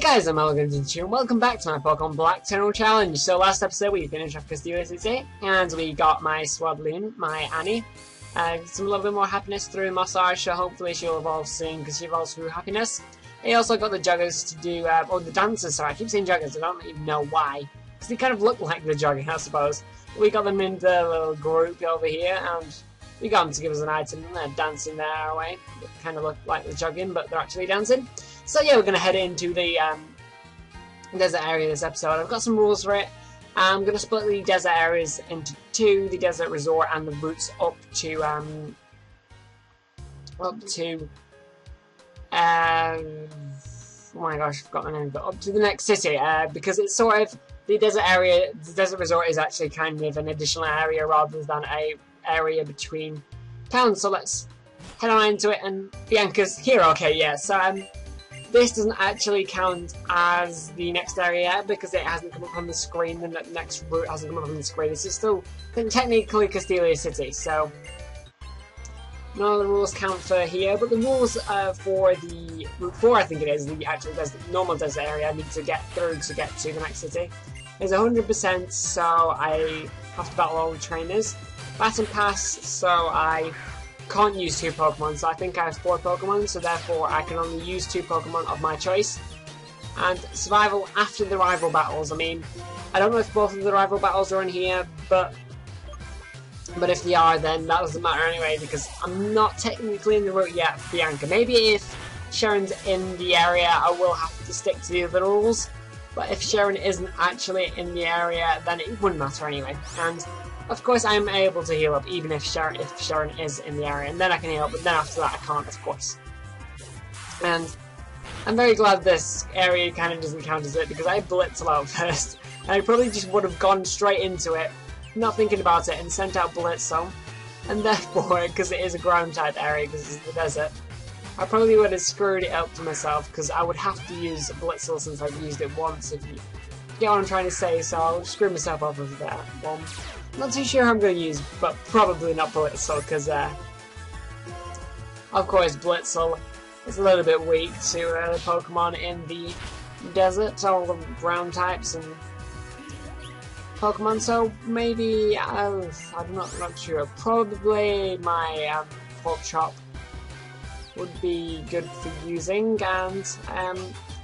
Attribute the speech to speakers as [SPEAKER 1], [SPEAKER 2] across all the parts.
[SPEAKER 1] guys, I'm Tenrule, and welcome back to my Pokemon Black Tenrule challenge. So last episode we finished off Castillo City, and we got my Swadloon, my Annie, some little bit more happiness through massage, so hopefully she'll evolve soon, because she evolves through happiness. I also got the joggers to do, or the dancers, sorry, I keep saying joggers, I don't even know why, because they kind of look like the jogging, I suppose. We got them in the little group over here, and we got them to give us an item, and they're dancing their way. They kind of look like they're jogging, but they're actually dancing. So yeah, we're going to head into the desert area this episode. I've got some rules for it. I'm going to split the desert areas into two, the desert resort and the routes up to oh my gosh, I forgot the name, but up to the next city, because it's sort of, the desert area, the desert resort is actually kind of an additional area rather than a area between towns. So let's head on into it, and Bianca's here. Okay, yeah, so this doesn't actually count as the next area because it hasn't come up on the screen. The next route hasn't come up on the screen. This is still technically Castillo City, so none of the rules count for here. But the rules for the Route 4, I think it is, the actual normal desert area I need to get through to get to the next city, is 100%, so I have to battle all the trainers. Baton Pass, so I can't use 2 Pokemon, so I think I have 4 Pokemon, so therefore I can only use 2 Pokemon of my choice. And survival after the rival battles, I mean, I don't know if both of the rival battles are in here, but if they are, then that doesn't matter anyway, because I'm not technically in the route yet for Bianca. Maybe if Sharon's in the area, I will have to stick to the other rules, but if Sharon isn't actually in the area, then it wouldn't matter anyway. And of course, I'm able to heal up even if Sharon is in the area, and then I can heal up, but then after that I can't, of course. And I'm very glad this area kind of doesn't count as it, because I Blitzel out first, and I probably just would have gone straight into it, not thinking about it, and sent out Blitzel, and therefore, because it is a ground-type area, because it's the desert, I probably would have screwed it up for myself, because I would have to use Blitzel since I've used it once, if you get what I'm trying to say, so I'll screw myself up with that one. Not too sure who I'm going to use, but probably not Blitzel, because, of course, Blitzel is a little bit weak to the Pokemon in the desert, all the ground types and Pokemon, so maybe, I'm not sure, probably my Pork Chop would be good for using, and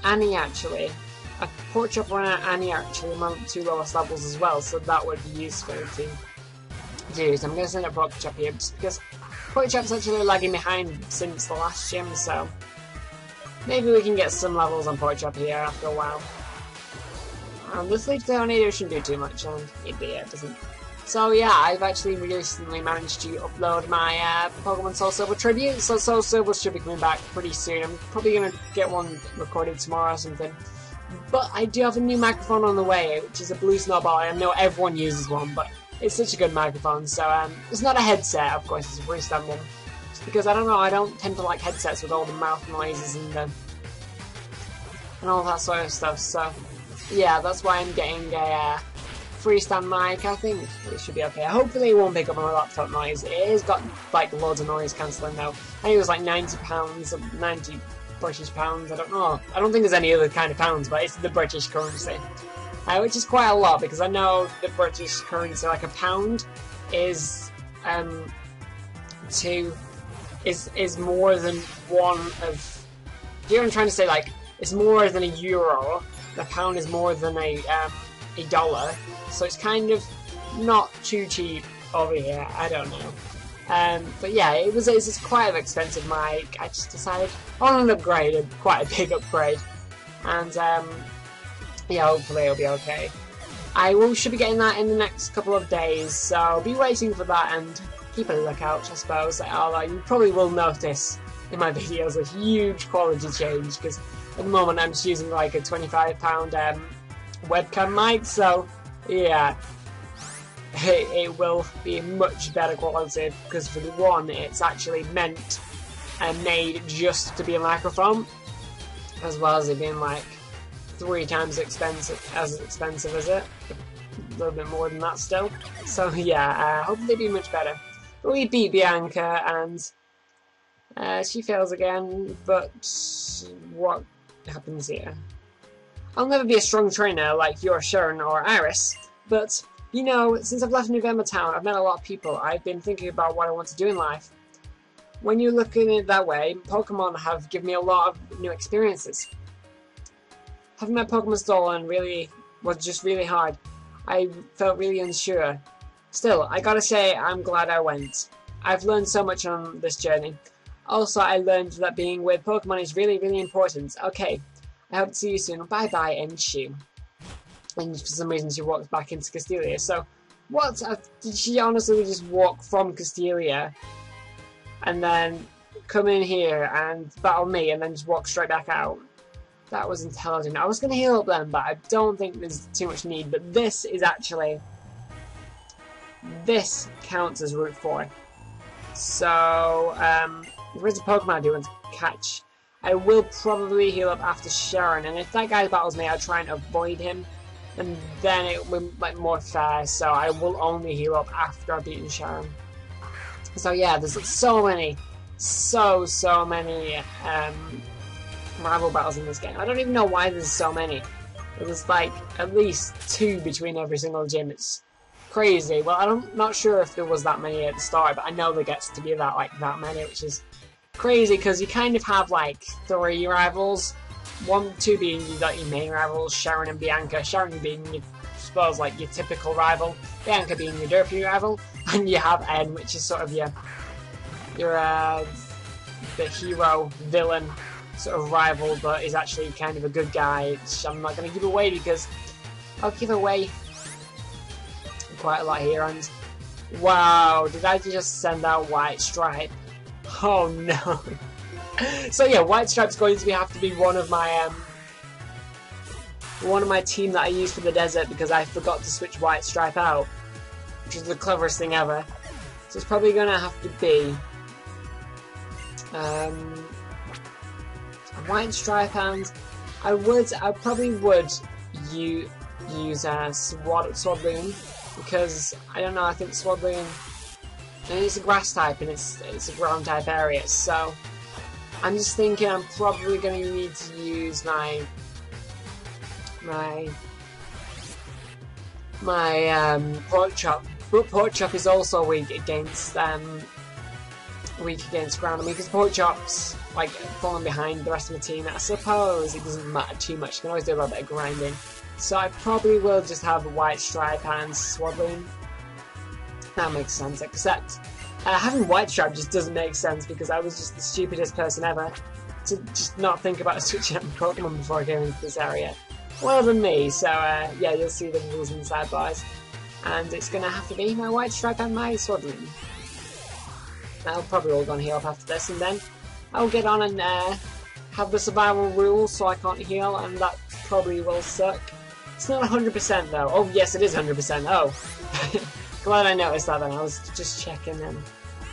[SPEAKER 1] Annie actually. A Pork Chop or Annie actually among the 2 lowest levels as well, so that would be useful to do. So I'm going to send a Pork Chop here just because Pork Chop's actually lagging behind since the last gym, so maybe we can get some levels on Pork Chop here after a while. This Leaf Tornado shouldn't do too much, and it doesn't. So yeah, I've actually recently managed to upload my Pokemon Soul Silver tribute, so Soul Silver should be coming back pretty soon. I'm probably going to get one recorded tomorrow or something. But I do have a new microphone on the way, which is a Blue Snowball. I know everyone uses one, but it's such a good microphone. So it's not a headset, of course, it's a freestand one. Just because, I don't know, I don't tend to like headsets with all the mouth noises and all that sort of stuff. So yeah, that's why I'm getting a freestand mic. I think it should be okay. Hopefully it won't pick up my laptop noise. It has got like loads of noise cancelling though. I think it was like £90, 90 British pounds, I don't know. I don't think there's any other kind of pounds, but it's the British currency. Which is quite a lot, because I know the British currency, like a pound, is more than one of... You know what I'm trying to say? Like, it's more than a euro. The pound is more than a dollar. So it's kind of not too cheap over here. I don't know. But yeah, it's quite an expensive mic. I just decided on an upgrade, quite a big upgrade, and yeah, hopefully it'll be okay. I should be getting that in the next couple of days, so I'll be waiting for that and keep a lookout, I suppose. You probably will notice in my videos a huge quality change, because at the moment I'm just using like a £25 webcam mic, so yeah. It will be much better quality, because for the one it's actually meant and made just to be a microphone, as well as it being like 3 times as expensive as it, a little bit more than that still. So yeah, hopefully it'll be much better. But we beat Bianca and she fails again, but what happens here? I'll never be a strong trainer like your Sharon or Iris, but, you know, since I've left November Town, I've met a lot of people. I've been thinking about what I want to do in life. When you look at it that way, Pokemon have given me a lot of new experiences. Having my Pokemon stolen was just really hard. I felt really unsure. Still, I gotta say, I'm glad I went. I've learned so much on this journey. Also, I learned that being with Pokemon is really, really important. Okay, I hope to see you soon. Bye-bye, Enshu. And for some reason, she walks back into Castelia. So, what? Did she honestly just walk from Castelia and then come in here and battle me and then just walk straight back out? That was intelligent. I was going to heal up then, but I don't think there's too much need. But this is actually... this counts as Route 4. So, there is a Pokemon I do want to catch. I will probably heal up after Sharon, and if that guy battles me, I'll try and avoid him. And then it will be like, more fair, so I will only heal up after I've beaten Sharon. So yeah, there's so many, so many rival battles in this game. I don't even know why there's so many. There's like at least 2 between every single gym. It's crazy. Well, I'm not sure if there was that many at the start, but I know there gets to be that many, which is crazy because you kind of have like 3 rivals. 2 being your main rivals, Sharon and Bianca. Sharon being, I suppose, like your typical rival. Bianca being your derpy rival, and you have N, which is sort of your the hero villain sort of rival, but is actually kind of a good guy. Which I'm not going to give away because I'll give away quite a lot here. And wow, did I just send out White Stripe? Oh no. So yeah, White Stripe's going to have to be one of my team that I use for the desert because I forgot to switch White Stripe out, which is the cleverest thing ever. So it's probably going to have to be White Stripe, and I probably would use Swadloon because I don't know. I think Swadloon, it's a grass type and it's a ground type area, so. I'm just thinking I'm probably going to need to use my Pork Chop. But Pork Chop is also weak against ground. I mean, because Pork Chop's like falling behind the rest of the team. I suppose it doesn't matter too much. You can always do a little bit of grinding. So I probably will just have White Stripe and Swadloon. That makes sense, except having White Stripe just doesn't make sense because I was just the stupidest person ever to just not think about switching up my Pokemon before I came into this area. Well than me, so yeah, you'll see the rules in the sidebars. And it's going to have to be my White Stripe and my Swadloon. I'll probably all go and heal up after this, and then I'll get on and have the survival rules so I can't heal, and that probably will suck. It's not 100% though. Oh yes, it is 100%. Oh. Glad I noticed that then, I was just checking and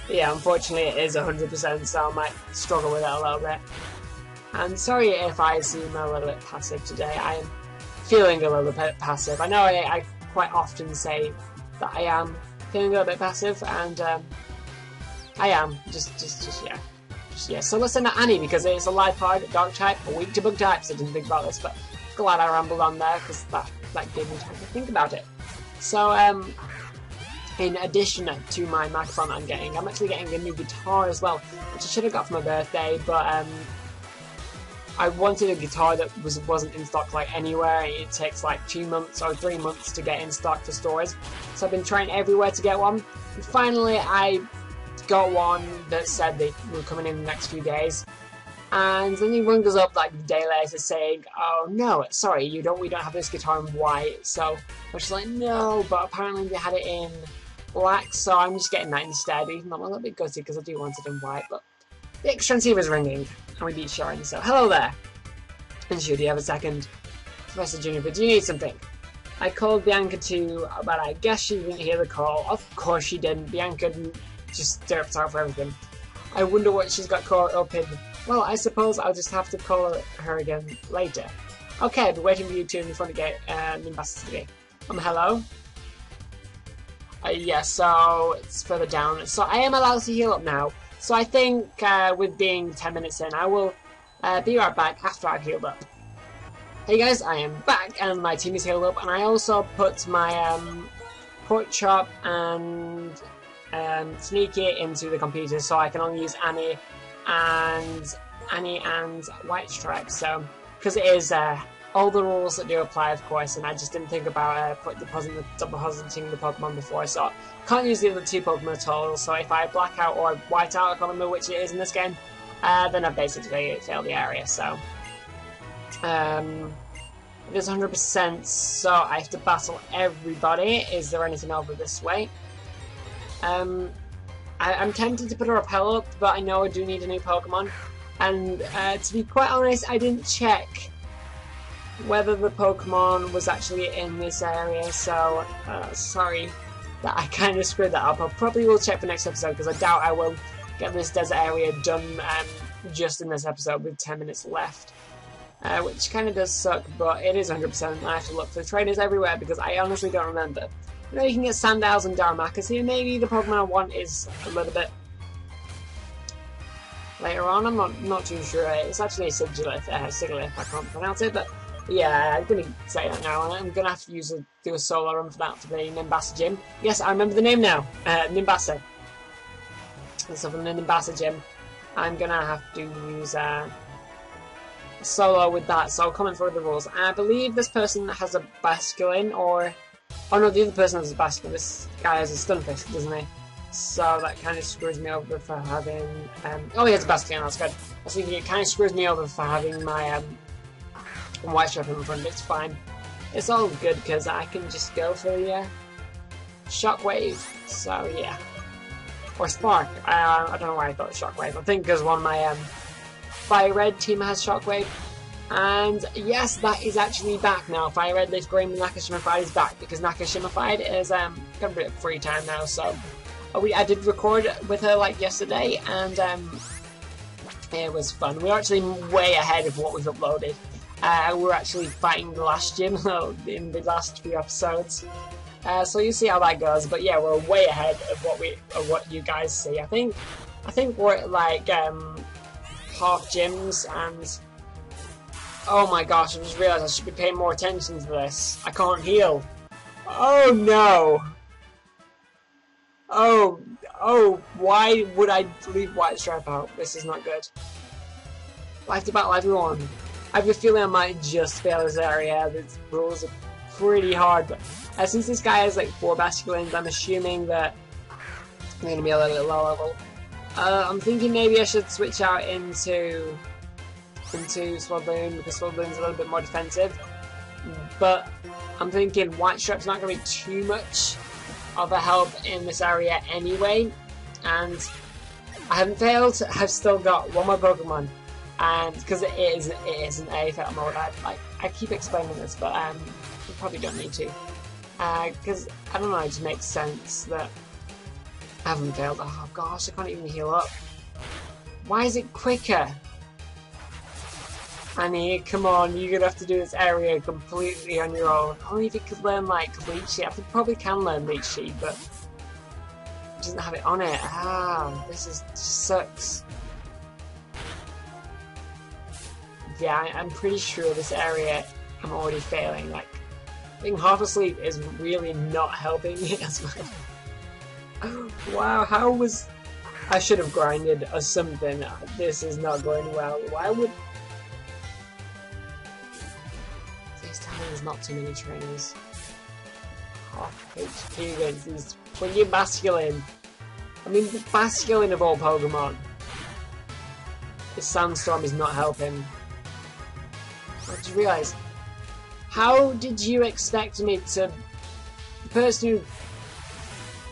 [SPEAKER 1] yeah, unfortunately it is 100%, so I might struggle with it a little bit. And sorry if I seem a little bit passive today, I am feeling a little bit passive. I know I quite often say that I am feeling a little bit passive, and I am, yeah. So listen to Annie, because it's a live card, dark type, weak to bug types. I didn't think about this, but glad I rambled on there, because that gave me time to think about it. So, in addition to my microphone I'm getting, I'm actually getting a new guitar as well, which I should have got for my birthday, but I wanted a guitar that wasn't in stock like anywhere. It takes like 2 months or 3 months to get in stock for stores, so I've been trying everywhere to get one, and finally I got one that said they were coming in the next few days, and then he rung us up like the day later saying, oh no, sorry, we don't have this guitar in white. So I was just like, no, but apparently they had it in black, so I'm just getting that instead, even though I'm a little bit gutted because I do want it in white. But the transceiver's ringing, and we beat Sharon, so hello there. And do you have a second? Professor Juniper, do you need something? I called Bianca too, but I guess she didn't hear the call. Of course she didn't. Bianca just derped out for everything. I wonder what she's got caught up in. Well, I suppose I'll just have to call her again later. Okay, I'll be waiting for you two in front of the ambassador. Hello? Yeah, so it's further down. So I am allowed to heal up now. So I think with being 10 minutes in, I will be right back after I've healed up. Hey guys, I am back and my team is healed up, and I also put my Pork Chop and Sneaky into the computer so I can only use Annie and White Stripe. So, because it is all the rules that do apply, of course, and I just didn't think about depositing the Pokemon before, so can't use the other two Pokemon at all. So if I black out or white out, I can't remember which it is in this game, then I've basically failed the area. So. It is 100%, so I have to battle everybody. Is there anything over this way? I'm tempted to put a repel up, but I know I do need a new Pokemon. And to be quite honest, I didn't check whether the Pokemon was actually in this area, so sorry that I kind of screwed that up. I probably will check for next episode, because I doubt I will get this desert area done just in this episode with 10 minutes left. Which kind of does suck, but it is 100%. I have to look for trainers everywhere because I honestly don't remember. You know, you can get Sandals and Darumacas here. Maybe the Pokemon I want is a little bit later on. I'm not too sure. It's actually a Sigilyph, I can't pronounce it, but yeah, I'm going to say that now. I'm going to have to do a solo run for that for the Nimbasa gym. Yes, I remember the name now. Nimbasa. So for the Nimbasa gym, I'm going to have to use solo with that, so I'll comment for the rules. I believe this person has a Basculin, or... Oh no, the other person has a Basculin. This guy has a Stunfisk, doesn't he? So that kind of screws me over for having... Oh, he has a Basculin, that's good. I was thinking it kind of screws me over for having my White Stripe in front, but it's fine. It's all good, because I can just go for the Shockwave, so yeah. Or Spark. I don't know why I thought Shockwave. I think because one of my... Fire Red team has Shockwave, and yes, that is actually back now. Fire Red, Leaf Green, Nakashimified is back because Nakashimified is got a bit of free time now. So I did record with her like yesterday, and it was fun. We were actually way ahead of what we've uploaded. We were actually fighting the last gym in the last few episodes, so you see how that goes. But yeah, we're way ahead of what you guys see. I think we're at like half gyms, and oh my gosh, I just realised I should be paying more attention to this. I can't heal. Oh no! Oh, why would I leave White Stripe out? This is not good. I have to battle everyone. I have a feeling I might just fail this area. The rules are pretty hard, but since this guy has like 4 Basculins, I'm assuming that I'm going to be a little bit low level. I'm thinking maybe I should switch out into Swabloon, because Swabloon's a little bit more defensive. But I'm thinking White Stripe's not going to be too much of a help in this area anyway. And I haven't failed. I've still got one more Pokemon, and because it isn't a fail mode. I keep explaining this, but you probably don't need to, because I don't know. It just makes sense that. I haven't failed. Oh gosh, I can't even heal up. Why is it quicker? Annie, come on, you're gonna have to do this area completely on your own. Only if you could learn like Leech Seed. I probably can learn Leech Seed, but it doesn't have it on it. This sucks. Yeah, I'm pretty sure this area I'm already failing. Like, being half asleep is really not helping me as well. Wow, how was... I should have grinded or something. This is not going well. Why would... Please tell me there's not too many trainers. Half HP against these... When you're Basculin. I mean, the Basculin of all Pokemon. This Sandstorm is not helping. I just realised. How did you expect me to... The person who...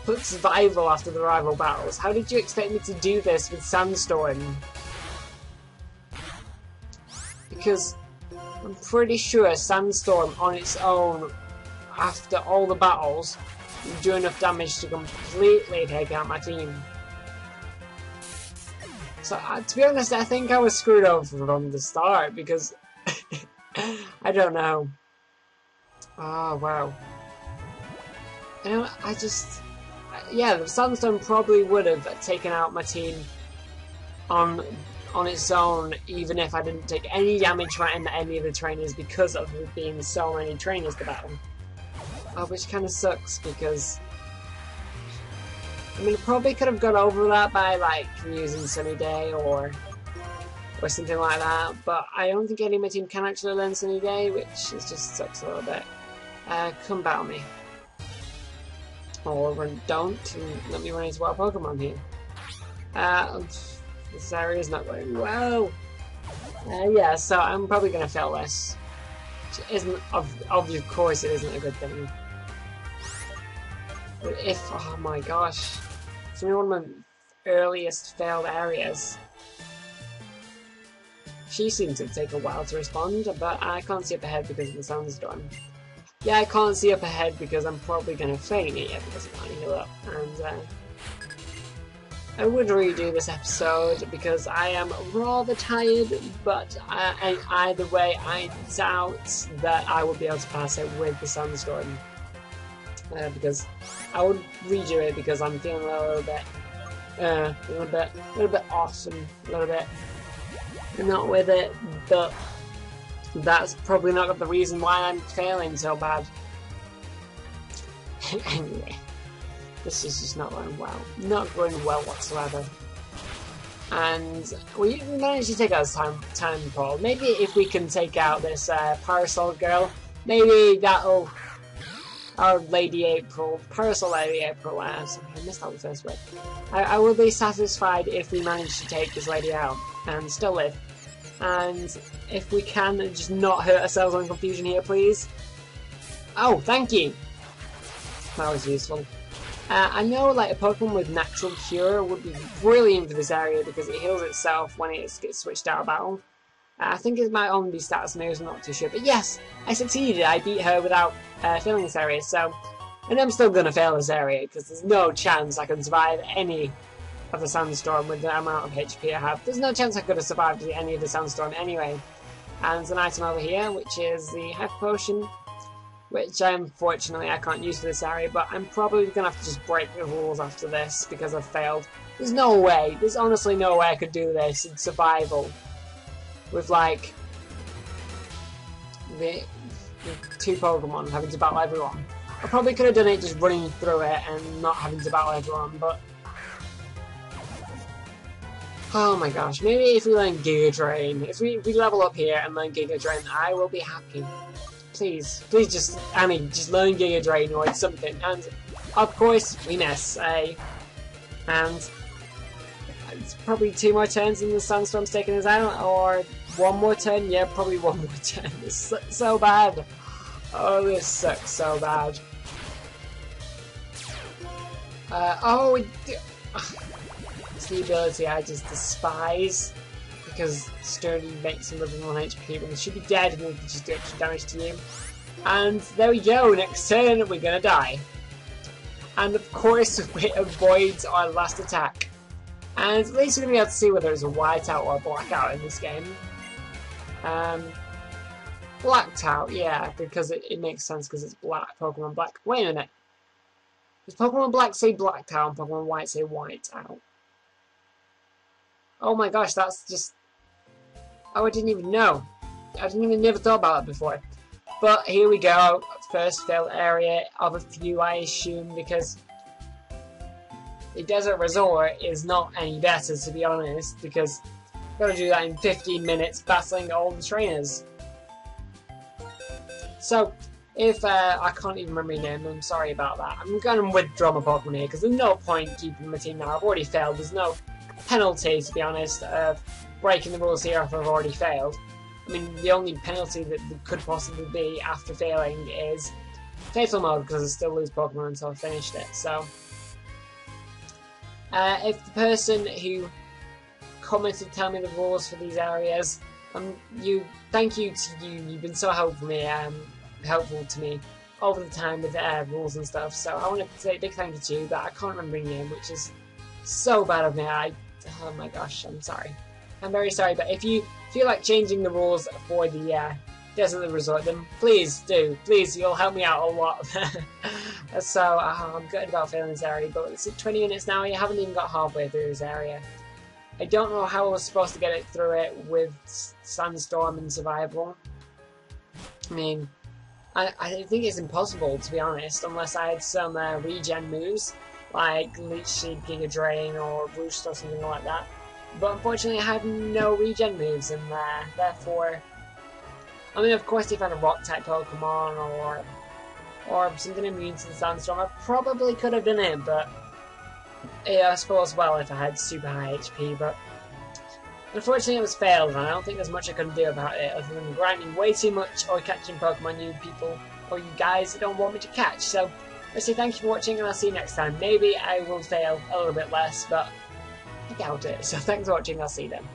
[SPEAKER 1] put survival after the rival battles. How did you expect me to do this with Sandstorm? Because I'm pretty sure Sandstorm on its own, after all the battles, would do enough damage to completely take out my team. So to be honest, I think I was screwed over from the start because I don't know. Oh wow. You know, yeah, the Sandstorm probably would have taken out my team on on its own, even if I didn't take any damage from any of the trainers because of there being so many trainers to battle. Which kind of sucks because, I mean, I probably could have got over that by like using Sunny Day or something like that, but I don't think any of my team can actually learn Sunny Day, which just sucks a little bit. Come battle me. Or don't, and let me run into our Pokemon here. This area is not going well. Yeah, so I'm probably going to fail this. Which isn't, of course it isn't a good thing. But if, oh my gosh. It's one of my earliest failed areas. She seems to take a while to respond, but I can't see up ahead because of the sandstorm. Yeah, I can't see up ahead because I'm probably going to faint it because I can't heal up. And I would redo this episode because I am rather tired, but either way, I doubt that I will be able to pass it with the sandstorm. Because I would redo it because I'm feeling a little bit off and a little bit not with it, but that's probably not the reason why I'm failing so bad. Anyway, this is just not going well. Not going well whatsoever. And we managed to take out this time ball. Maybe if we can take out this Parasol girl, maybe that'll... Our Lady April, Parasol Lady April, sorry, I missed out the first word. I will be satisfied if we manage to take this lady out and still live. And if we can, just not hurt ourselves on confusion here, please. Oh, thank you! That was useful. I know like a Pokemon with Natural Cure would be brilliant for this area because it heals itself when it gets switched out of battle. I think it might only be status moves, I'm not too sure. But yes, I succeeded. I beat her without failing this area. So, and I'm still going to fail this area because there's no chance I can survive any of the sandstorm with the amount of HP I have. There's no chance I could have survived any of the sandstorm anyway. And there's an item over here, which is the Hyper Potion, which unfortunately I can't use for this area, but I'm probably going to have to just break the rules after this because I've failed. There's no way, there's honestly no way I could do this in survival with like the two Pokemon having to battle everyone. I probably could have done it just running through it and not having to battle everyone, but oh my gosh, maybe if we learn Giga Drain, if we level up here and learn Giga Drain, I will be happy. Please just, Annie, just learn Giga Drain or something. And of course, we miss, and it's probably 2 more turns and the sandstorm's taking us out, or 1 more turn, yeah, probably 1 more turn. It's so bad. Oh, this sucks so bad. It's the ability I just despise, because Sturdy makes him live in 1 HP when he should be dead and he can just do extra damage to you. And there we go, next turn we're gonna die. And of course it avoids our last attack. And at least we're gonna be able to see whether it's a whiteout or a blackout in this game. Blacked out, yeah, because it makes sense because it's black, Pokemon Black. Wait a minute. Does Pokemon Black say blacked out and Pokemon White say white out? Oh my gosh, that's just... Oh, I didn't even know. I never thought about that before. But here we go. First failed area of a few, I assume, because the Desert Resort is not any better, to be honest, because I've got to do that in 15 minutes battling all the trainers. So, if I can't even remember your name, I'm sorry about that. I'm going to withdraw my Pokemon here, because there's no point keeping my team now. I've already failed. There's no penalty, to be honest, of breaking the rules here if I've already failed. I mean, the only penalty that could possibly be after failing is Fatal Mode, because I still lose Pokemon until I finished it. So, if the person who commented tell me the rules for these areas, thank you to you. You've been so helpful to me over the time with rules and stuff. So I want to say a big thank you to you, but I can't remember your name, which is so bad of me. Oh my gosh, I'm sorry. I'm very sorry, but if you feel like changing the rules for the Desert Resort, then please do. Please, you'll help me out a lot. So, I'm gutted about failing this area, but it's at 20 minutes now. You haven't even got halfway through this area. I don't know how I was supposed to get it through it with Sandstorm and Survival. I mean, I think it's impossible, to be honest, unless I had some regen moves, like Leech Seed, Giga Drain, or Roost or something like that. But unfortunately I have no regen moves in there, therefore... I mean, of course if I had a Rock-type Pokemon, or something immune to the Sandstorm, I probably could have done it, but... Yeah, I suppose, well, if I had super high HP, but... Unfortunately it was failed, and I don't think there's much I can do about it, other than grinding way too much, or catching Pokemon you people, or you guys that don't want me to catch. So, let's say thank you for watching, and I'll see you next time. Maybe I will fail a little bit less, but I doubt it. So thanks for watching, I'll see you then.